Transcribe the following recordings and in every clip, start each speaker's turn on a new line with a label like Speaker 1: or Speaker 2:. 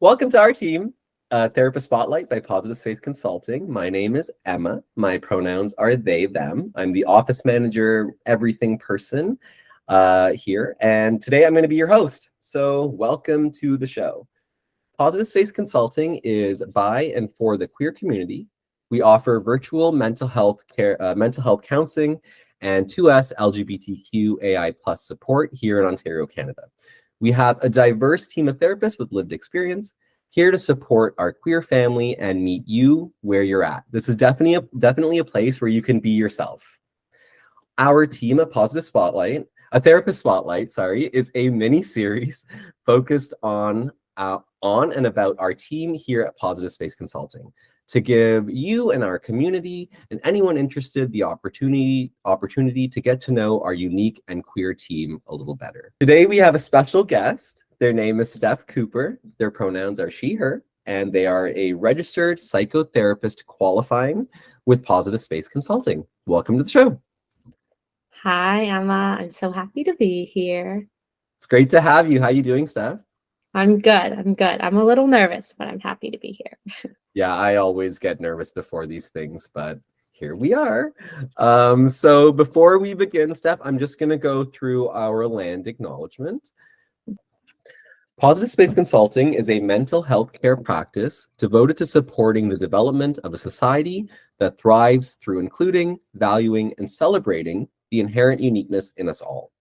Speaker 1: Welcome to our team, Therapist Spotlight by Positive Space Consulting. My name is Emma. My pronouns are they, them. I'm the office manager, everything person here. And today I'm going to be your host. So welcome to the show. Positive Space Consulting is by and for the queer community. We offer virtual mental health care, mental health counseling, and 2S LGBTQAI+ support here in Ontario, Canada. We have a diverse team of therapists with lived experience here to support our queer family and meet you where you're at. This is definitely a place where you can be yourself. Our team at Positive Spotlight, a Therapist Spotlight, is a mini series focused on and about our team here at Positive Space Consulting to give you and our community and anyone interested the opportunity to get to know our unique and queer team a little better. Today we have a special guest. Their name is Steph Cooper. Their pronouns are she, her, and they are a registered psychotherapist qualifying with Positive Space Consulting. Welcome to the show.
Speaker 2: Hi, Emma. I'm so happy to be here.
Speaker 1: It's great to have you. How are you doing, Steph?
Speaker 2: I'm good. I'm a little nervous, but I'm happy to be here.
Speaker 1: Yeah, I always get nervous before these things, but here we are. So before we begin, Steph, I'm just going to go through our land acknowledgement. Positive Space Consulting is a mental health care practice devoted to supporting the development of a society that thrives through including, valuing, and celebrating the inherent uniqueness in us all.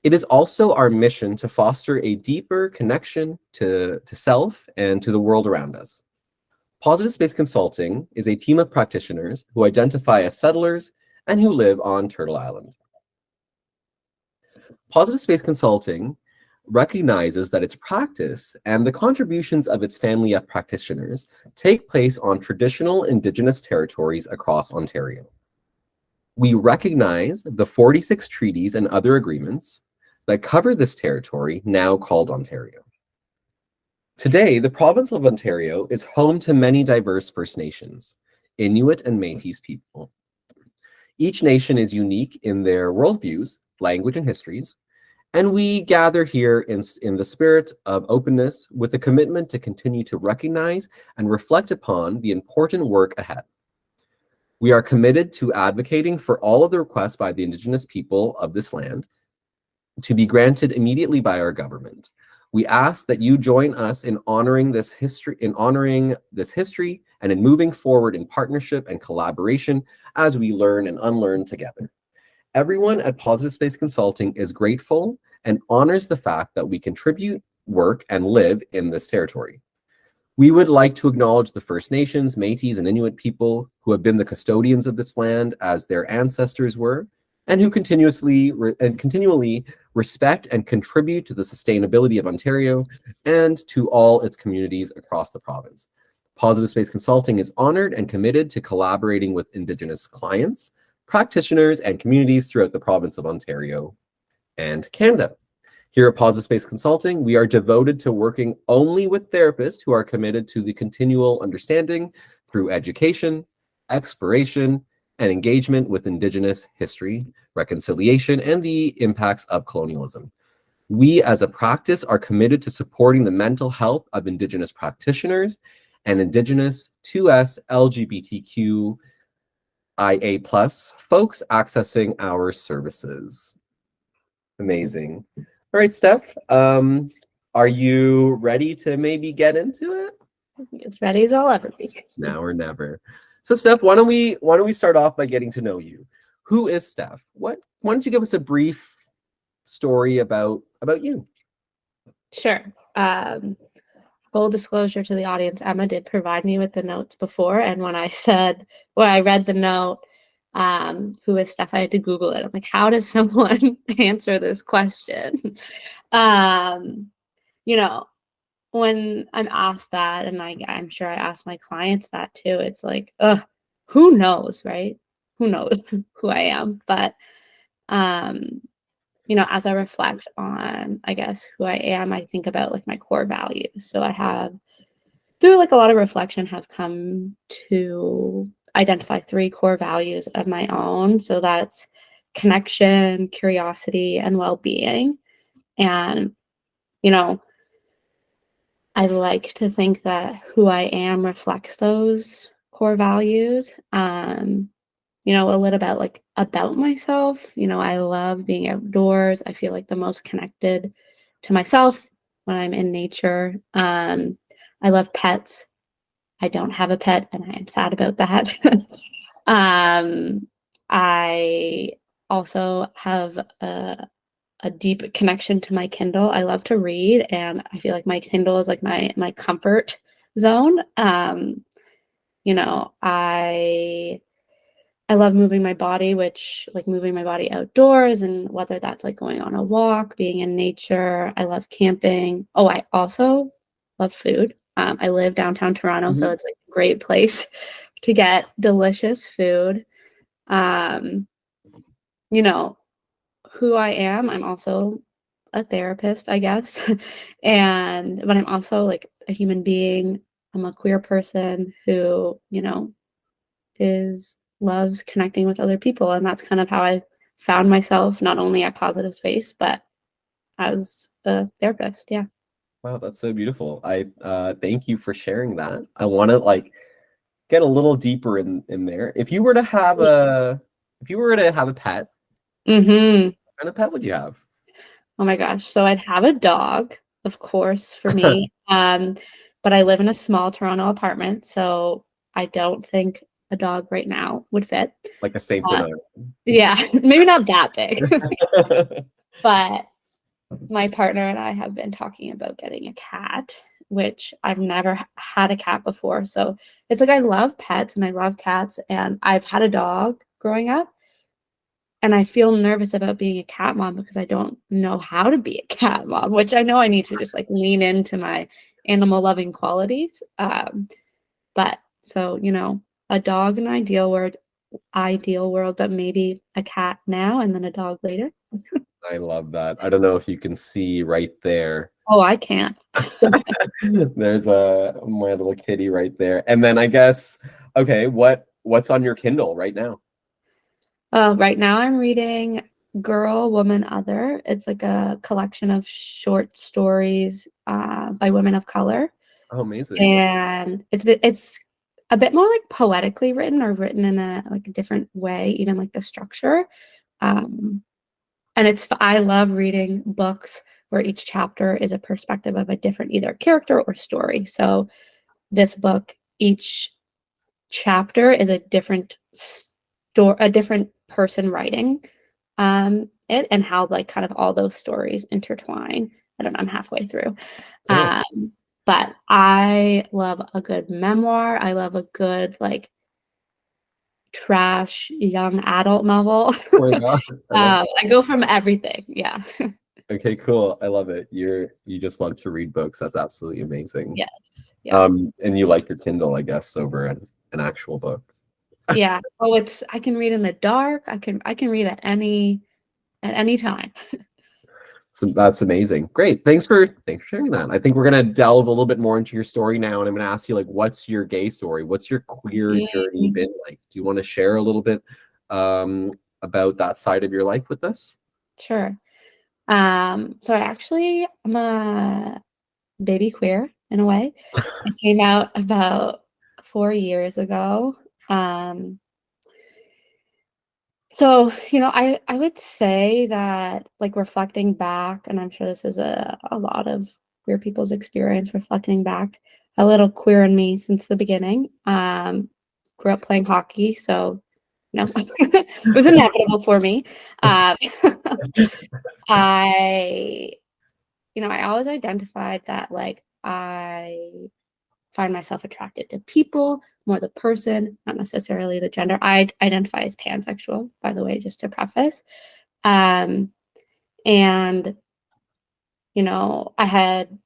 Speaker 1: It is also our mission to foster a deeper connection to self and to the world around us. Positive Space Consulting is a team of practitioners who identify as settlers and who live on Turtle Island. Positive Space Consulting recognizes that its practice and the contributions of its family of practitioners take place on traditional Indigenous territories across Ontario. We recognize the 46 treaties and other agreements that cover this territory, now called Ontario. Today, the province of Ontario is home to many diverse First Nations, Inuit and Métis people. Each nation is unique in their worldviews, language, and histories, and we gather here in the spirit of openness with a commitment to continue to recognize and reflect upon the important work ahead. We are committed to advocating for all of the requests by the Indigenous people of this land to be granted immediately by our government. We ask that you join us in honoring this history, and in moving forward in partnership and collaboration as we learn and unlearn together. Everyone at Positive Space Consulting is grateful and honors the fact that we contribute, work, and live in this territory. We would like to acknowledge the First Nations, Métis, and Inuit people who have been the custodians of this land as their ancestors were, and who continually respect and contribute to the sustainability of Ontario and to all its communities across the province. Positive Space Consulting is honored and committed to collaborating with Indigenous clients, practitioners, and communities throughout the province of Ontario and Canada. Here at Positive Space Consulting, we are devoted to working only with therapists who are committed to the continual understanding through education, exploration, and engagement with Indigenous history, reconciliation, and the impacts of colonialism. We as a practice are committed to supporting the mental health of Indigenous practitioners and Indigenous 2S LGBTQIA+ folks accessing our services. Amazing. All right, Steph, are you ready to maybe get into it?
Speaker 2: As ready as I'll ever be.
Speaker 1: Now or never. So Steph, why don't we start off by getting to know you? Who is Steph? Why don't you give us a brief story about you?
Speaker 2: Sure. Full disclosure to the audience, Emma did provide me with the notes before, and when I read the note, who is Steph, I had to Google it. I'm like, how does someone answer this question? When I'm asked that, and I'm sure I ask my clients that too, it's like, who knows, right? Who knows who I am? But, as I reflect on, I guess, who I am, I think about like my core values. So I have, through like a lot of reflection, have come to identify 3 core values of my own. So that's connection, curiosity, and well-being. And, I like to think that who I am reflects those core values. A little bit like about myself. I love being outdoors. I feel like the most connected to myself when I'm in nature. I love pets. I don't have a pet, and I am sad about that. I also have a deep connection to my Kindle. I love to read, and I feel like my Kindle is like my comfort zone. I love moving my body, which like moving my body outdoors, and whether that's like going on a walk, being in nature. I love camping. Oh, I also love food. I live downtown Toronto, so it's like a great place to get delicious food. Um, you know, who I am, I'm also a therapist, I guess. But I'm also like a human being. I'm a queer person who, is loves connecting with other people. And that's kind of how I found myself, not only at Positive Space, but as a therapist. Yeah.
Speaker 1: Wow, that's so beautiful. I thank you for sharing that. I want to like get a little deeper in there. If you were to have a pet,
Speaker 2: Mm-hmm.
Speaker 1: what kind of pet would you have?
Speaker 2: Oh my gosh. So I'd have a dog, of course, for me. But I live in a small Toronto apartment, so I don't think a dog right now would fit.
Speaker 1: Like a Saint
Speaker 2: Uh,
Speaker 1: Bernard.
Speaker 2: yeah, maybe not that big. But my partner and I have been talking about getting a cat, which I've never had a cat before. So it's like I love pets and I love cats, and I've had a dog growing up. And I feel nervous about being a cat mom because I don't know how to be a cat mom, which I know I need to just like lean into my animal loving qualities. But so, a dog in an ideal world, but maybe a cat now and then a dog later.
Speaker 1: I love that. I don't know if you can see right there.
Speaker 2: Oh, I can't.
Speaker 1: There's my little kitty right there. And then I guess, okay, what's on your Kindle right now?
Speaker 2: Right now I'm reading Girl, Woman, Other. It's like a collection of short stories by women of color.
Speaker 1: Oh, amazing.
Speaker 2: And it's a bit more like poetically written, or written in a like a different way, even like the structure. Um, and I love reading books where each chapter is a perspective of a different either character or story. So this book, each chapter is a different a different person writing it, and how like kind of all those stories intertwine. I don't know, I'm halfway through.
Speaker 1: Cool.
Speaker 2: But I love a good memoir. I love a good like trash young adult novel.
Speaker 1: Oh my God. I love
Speaker 2: I go from everything. Yeah.
Speaker 1: Okay, cool. I love it. You just love to read books. That's absolutely amazing.
Speaker 2: Yes. Yeah.
Speaker 1: And you like your Kindle, I guess, over an actual book.
Speaker 2: Yeah. Oh, I can read in the dark. I can read at any time.
Speaker 1: So that's amazing. Great. Thanks for sharing that. I think we're gonna delve a little bit more into your story now, and I'm gonna ask you like, what's your gay story? What's your queer journey
Speaker 2: Mm,
Speaker 1: been like? Do you want to share a little bit about that side of your life with us?
Speaker 2: sure. So I'm a baby queer in a way. I came out about 4 years ago. Um, So, I would say that like reflecting back, and I'm sure this is a lot of queer people's experience reflecting back, a little queer in me since the beginning. Grew up playing hockey, so it was inevitable for me. Um, I, I always identified that like I find myself attracted to people, more the person, not necessarily the gender. I identify as pansexual, by the way, just to preface. Um, and I had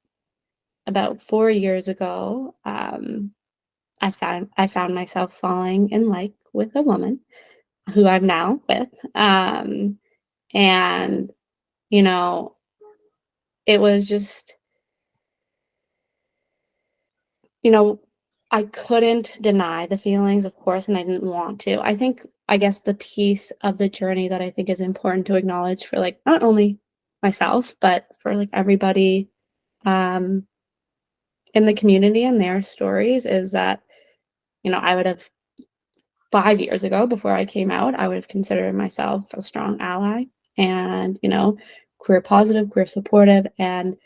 Speaker 2: about 4 years ago, I found myself falling in like with a woman who I'm now with. And you know, it was just, you know, I couldn't deny the feelings, of course, and I didn't want to. I guess the piece of the journey that I think is important to acknowledge for like not only myself, but for like everybody, um, in the community and their stories is that, I would have 5 years ago, before I came out, I would have considered myself a strong ally and, queer positive, queer supportive, and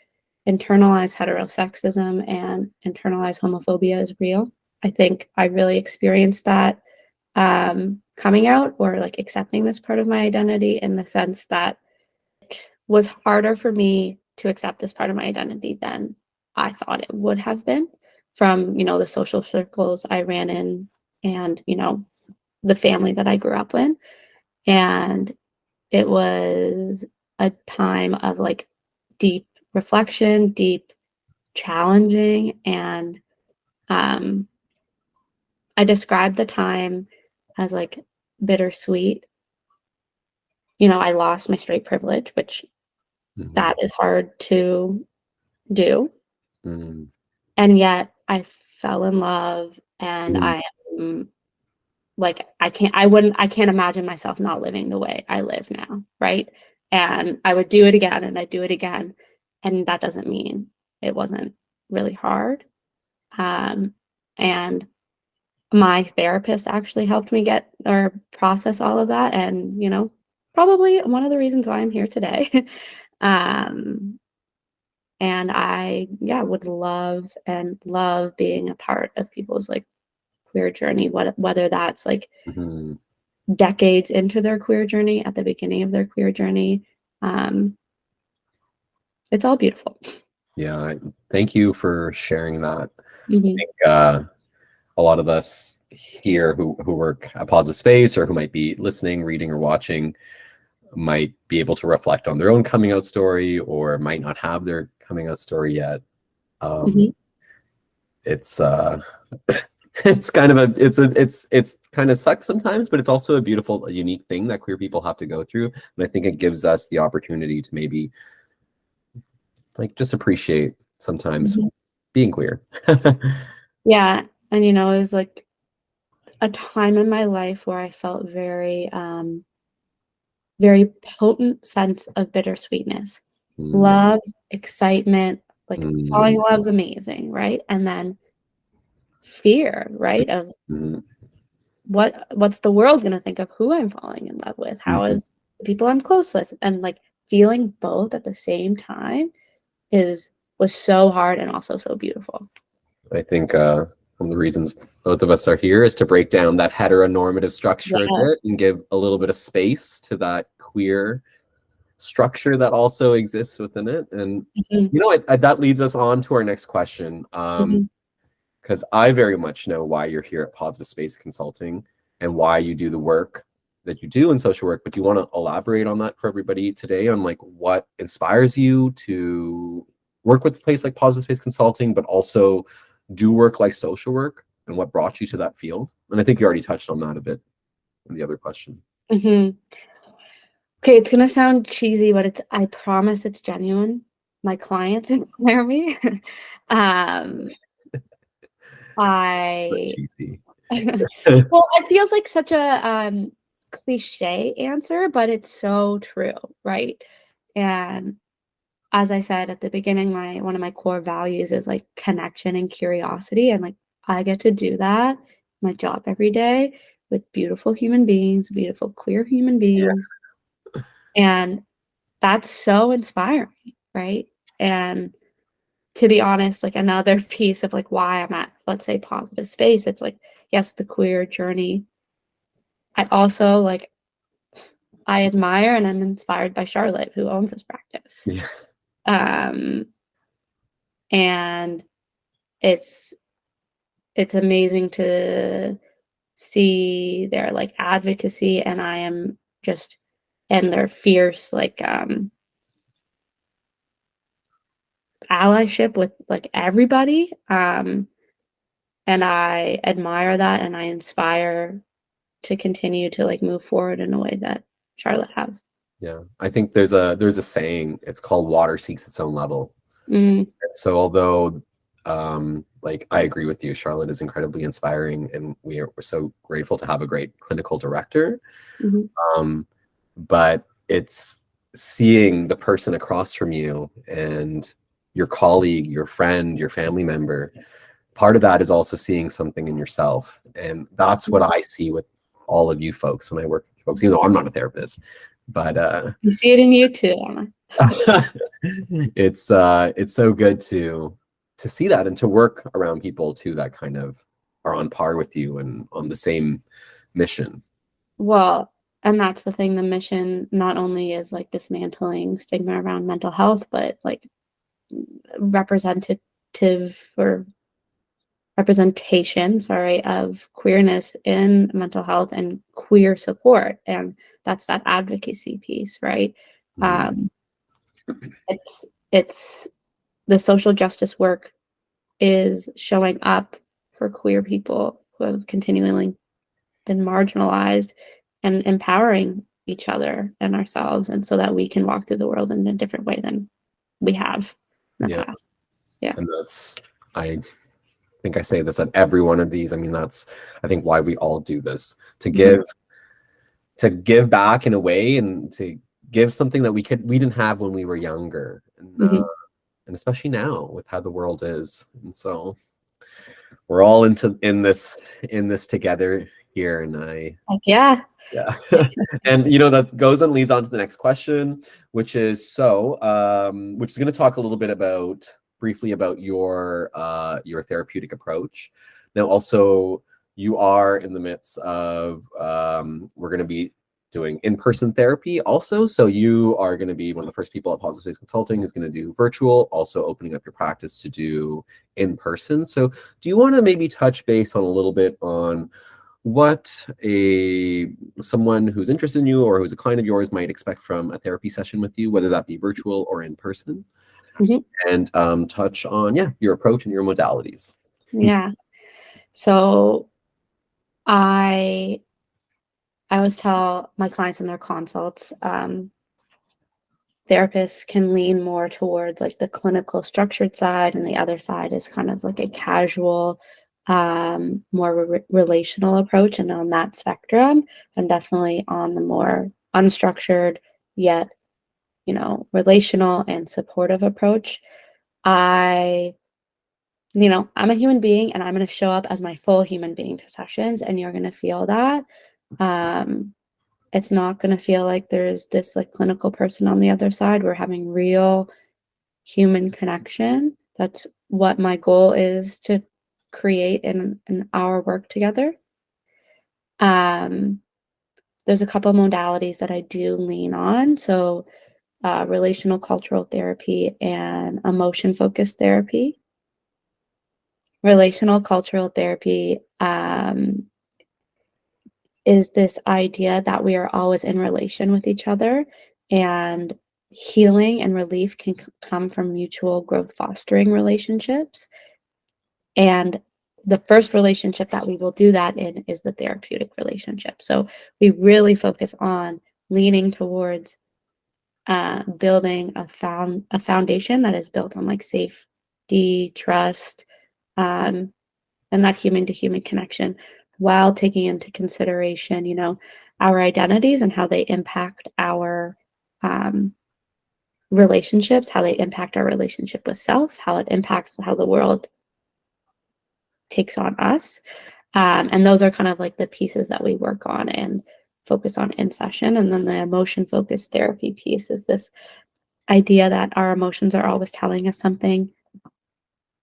Speaker 2: internalized heterosexism and internalized homophobia is real. I think I really experienced that coming out, or like accepting this part of my identity, in the sense that it was harder for me to accept this part of my identity than I thought it would have been, from, the social circles I ran in, and, the family that I grew up in. And it was a time of like deep reflection, deep challenging, and I described the time as like bittersweet. I lost my straight privilege, which that is hard to do.
Speaker 1: Mm.
Speaker 2: And yet I fell in love, and
Speaker 1: Mm.
Speaker 2: I am like, I can't imagine myself not living the way I live now, right? And I would do it again, and I'd do it again. And that doesn't mean it wasn't really hard. And my therapist actually helped me get or process all of that, and probably one of the reasons why I'm here today. um and I, would love being a part of people's like queer journey, whether that's like
Speaker 1: Mhm.
Speaker 2: decades into their queer journey, at the beginning of their queer journey. It's all beautiful.
Speaker 1: Yeah, thank you for sharing that. I
Speaker 2: Mhm.
Speaker 1: think a lot of us here who work at Positive Space, or who might be listening, reading, or watching, might be able to reflect on their own coming out story, or might not have their coming out story yet.
Speaker 2: Mhm.
Speaker 1: It's it's kind of it's kind of sucks sometimes, but it's also a beautiful, a unique thing that queer people have to go through. And I think it gives us the opportunity to maybe like just appreciate sometimes
Speaker 2: Mhm.
Speaker 1: being queer.
Speaker 2: Yeah, and it was like a time in my life where I felt very potent sense of bittersweetness.
Speaker 1: Mm.
Speaker 2: Love, excitement, like falling
Speaker 1: Mm.
Speaker 2: in love is amazing, right? And then fear, right? Of
Speaker 1: Mm.
Speaker 2: what's the world gonna think of who I'm falling in love with? How
Speaker 1: Mhm.
Speaker 2: is the people I'm close with? And like feeling both at the same time is was so hard and also so beautiful.
Speaker 1: I think one of the reasons both of us are here is to break down that heteronormative structure a
Speaker 2: Yes.
Speaker 1: bit and give a little bit of space to that queer structure that also exists within it. And
Speaker 2: Mhm.
Speaker 1: that leads us on to our next question,
Speaker 2: Mhm.
Speaker 1: because I very much know why you're here at Positive Space Consulting and why you do the work that you do in social work. But do you want to elaborate on that for everybody today, on like what inspires you to work with a place like Positive Space Consulting, but also do work like social work, and what brought you to that field? And I think you already touched on that a bit in the other question.
Speaker 2: Mhm. Okay, it's gonna sound cheesy, but I promise it's genuine. My clients inspire me. um,
Speaker 1: But
Speaker 2: I
Speaker 1: cheesy.
Speaker 2: well, it feels like such a cliche answer, but it's so true, right? And as I said at the beginning, my one of my core values is like connection and curiosity, and like I get to do that my job every day with beautiful human beings, beautiful queer human
Speaker 1: Yeah.
Speaker 2: beings, and that's so inspiring, right? And to be honest, like another piece of like why I'm at, let's say, Positive Space, it's like, yes, the queer journey. I also like I admire and I'm inspired by Charlotte, who owns this practice.
Speaker 1: Yeah.
Speaker 2: Um, and it's it's amazing to see their like advocacy, and I am just and their fierce like allyship with like everybody. And I admire that, and I inspire to continue to like move forward in a way that Charlotte has.
Speaker 1: Yeah. I think there's a saying, it's called water seeks its own level.
Speaker 2: Mm,
Speaker 1: So although like I agree with you, Charlotte is incredibly inspiring, and we're so grateful to have a great clinical director.
Speaker 2: mhm,
Speaker 1: Um, but it's seeing the person across from you and your colleague, your friend, your family member, part of that is also seeing something in yourself. And that's what I see with all of you folks when I work with you folks, even though I'm not a therapist. But
Speaker 2: You see it in you too, Emma.
Speaker 1: it's so good to see that and to work around people too that kind of are on par with you and on the same mission.
Speaker 2: Well, and that's the thing, the mission not only is like dismantling stigma around mental health, but like representative or representation, sorry, of queerness in mental health and queer support. And that's that advocacy piece, right? It's the social justice work is showing up for queer people who have continually been marginalized and empowering each other and ourselves, and so that we can walk through the world in a different way than we have in the past. Yeah.
Speaker 1: And that's, I think I say this at every one of these. I mean, that's, I think, why we all do this, to give back in a way, and to give something that we didn't have when we were younger, and especially now with how the world is. And so we're all in this together here. And yeah. And that goes and leads on to the next question, which is which is going to talk a little bit briefly about your therapeutic approach. Now, also, you are in the midst of we're going to be doing in-person therapy also. So you are going to be one of the first people at Positive Space Consulting who's going to do virtual, also opening up your practice to do in-person. So do you want to maybe touch base on a little bit on what someone who's interested in you or who's a client of yours might expect from a therapy session with you, whether that be virtual or in person, and touch on your approach and your modalities?
Speaker 2: Yeah. So I always tell my clients in their consults, therapists can lean more towards like the clinical structured side, and the other side is kind of like a casual, more relational approach. And on that spectrum, I'm definitely on the more unstructured yet, relational and supportive approach. I'm a human being, and I'm going to show up as my full human being to sessions, and you're going to feel that. It's not going to feel like there's this like clinical person on the other side. We're having real human connection. That's what my goal is to create in our work together. There's a couple of modalities that I do lean on. So relational cultural therapy and emotion-focused therapy. Relational cultural therapy is this idea that we are always in relation with each other, and healing and relief can come from mutual growth fostering relationships. And the first relationship that we will do that in is the therapeutic relationship. So we really focus on leaning towards building a foundation that is built on like safety, trust, and that human to human connection, while taking into consideration, our identities and how they impact our relationships, how they impact our relationship with self, how it impacts how the world takes on us. And those are kind of like the pieces that we work on and focus on in session. And then the emotion-focused therapy piece is this idea that our emotions are always telling us something.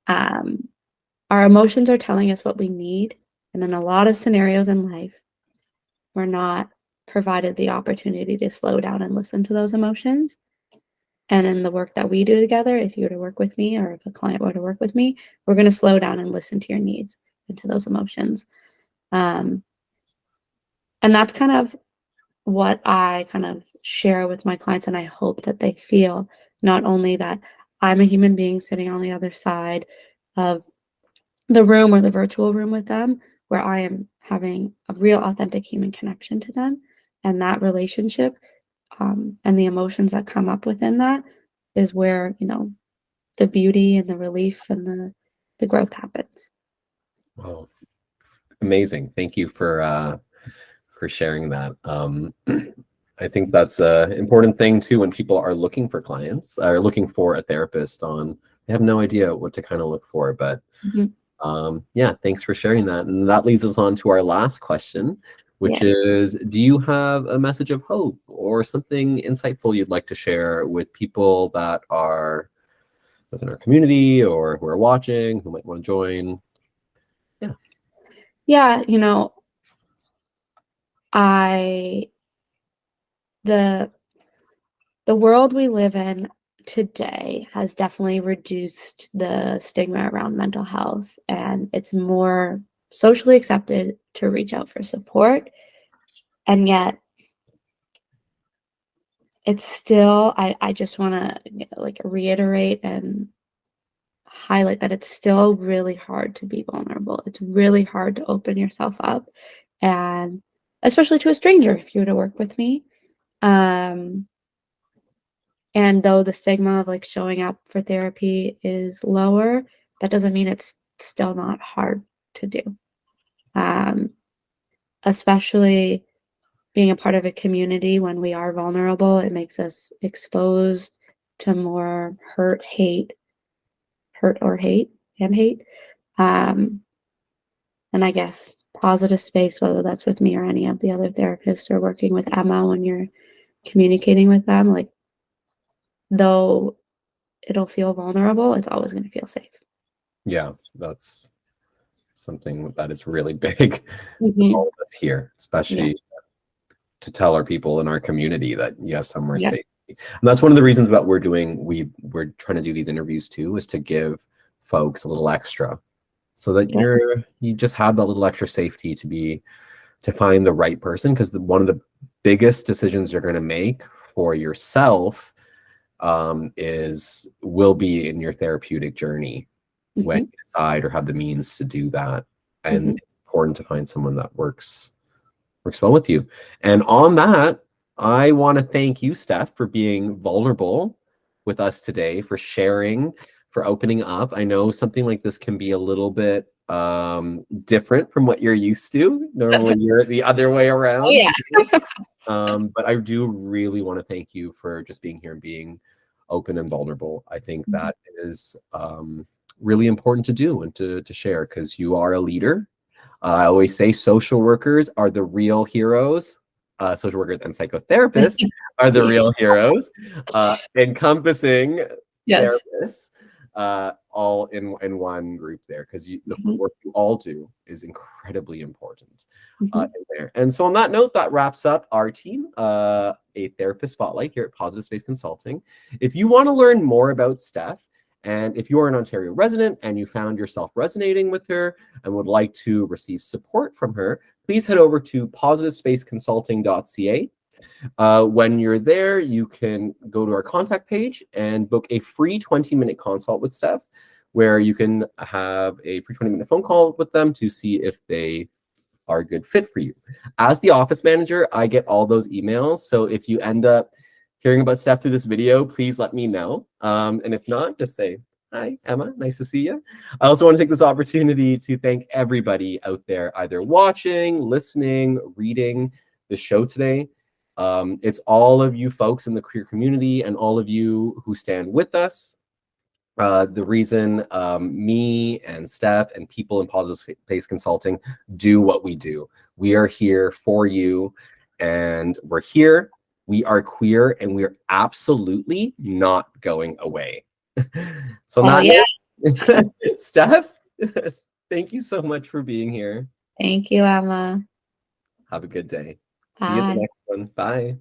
Speaker 2: Our emotions are telling us what we need. And in a lot of scenarios in life, we're not provided the opportunity to slow down and listen to those emotions. And in the work that we do together, if you were to work with me or if a client were to work with me, we're going to slow down and listen to your needs and to those emotions. And that's kind of what I kind of share with my clients. And I hope that they feel not only that I'm a human being sitting on the other side of the room or the virtual room with them, where I am having a real authentic human connection to them, and that relationship and the emotions that come up within that is where the beauty and the relief and the growth happens.
Speaker 1: Wow, amazing! Thank you for sharing that. I think that's an important thing too when people are looking for clients, or looking for a therapist on They have no idea what to kind of look for. But yeah, thanks for sharing that. And that leads us on to our last question, which is, do you have a message of hope or something insightful you'd like to share with people that are within our community or who are watching, who might want to join?
Speaker 2: Yeah, you know, the world we live in today has definitely reduced the stigma around mental health, and it's more socially accepted to reach out for support. And yet it's still, I just want to like reiterate and highlight that it's still really hard to be vulnerable. It's really hard to open yourself up, and especially to a stranger if you were to work with me. And though the stigma of like showing up for therapy is lower, that doesn't mean it's still not hard to do. Especially being a part of a community when we are vulnerable, it makes us exposed to more hurt or hate. And I guess positive space, whether that's with me or any of the other therapists or working with Emma, when you're communicating with them, like, though it'll feel vulnerable, it's always going to feel safe.
Speaker 1: Yeah, that's something that is really big for all of us here, especially to tell our people in our community that you have somewhere safe. And that's one of the reasons that we're trying to do these interviews too, is to give folks a little extra, so that you just have that little extra safety to find the right person, because one of the biggest decisions you're going to make for yourself will be in your therapeutic journey when you decide or have the means to do that. And it's important to find someone that works well with you. And on that, I want to thank you, Steph, for being vulnerable with us today, for sharing, for opening up. I know something like this can be a little bit different from what you're used to. Normally you're the other way around. But I do really want to thank you for just being here and being open and vulnerable. I think that is really important to do and to share, because you are a leader. I always say social workers are the real heroes. Social workers and psychotherapists are the real heroes, encompassing therapists, all in one group there, because the work you all do is incredibly important in there. And so on that note, that wraps up our team, a therapist spotlight here at Positive Space Consulting. If you want to learn more about Steph, and if you are an Ontario resident and you found yourself resonating with her and would like to receive support from her, please head over to positivespaceconsulting.ca. When you're there, you can go to our contact page and book a free 20-minute consult with Steph, where you can have a free 20-minute phone call with them to see if they are a good fit for you. As the office manager, I get all those emails. So if you end up hearing about Steph through this video, please let me know. And if not, just say, hi, Emma, nice to see you. I also want to take this opportunity to thank everybody out there, either watching, listening, reading the show today. It's all of you folks in the queer community and all of you who stand with us. The reason me and Steph and people in Positive Space Consulting do what we do. We are here for you, and we're here. We are queer, and we're absolutely not going away. So Steph, thank you so much for being here.
Speaker 2: Thank you, Emma.
Speaker 1: Have a good day. See you in the next one. Bye.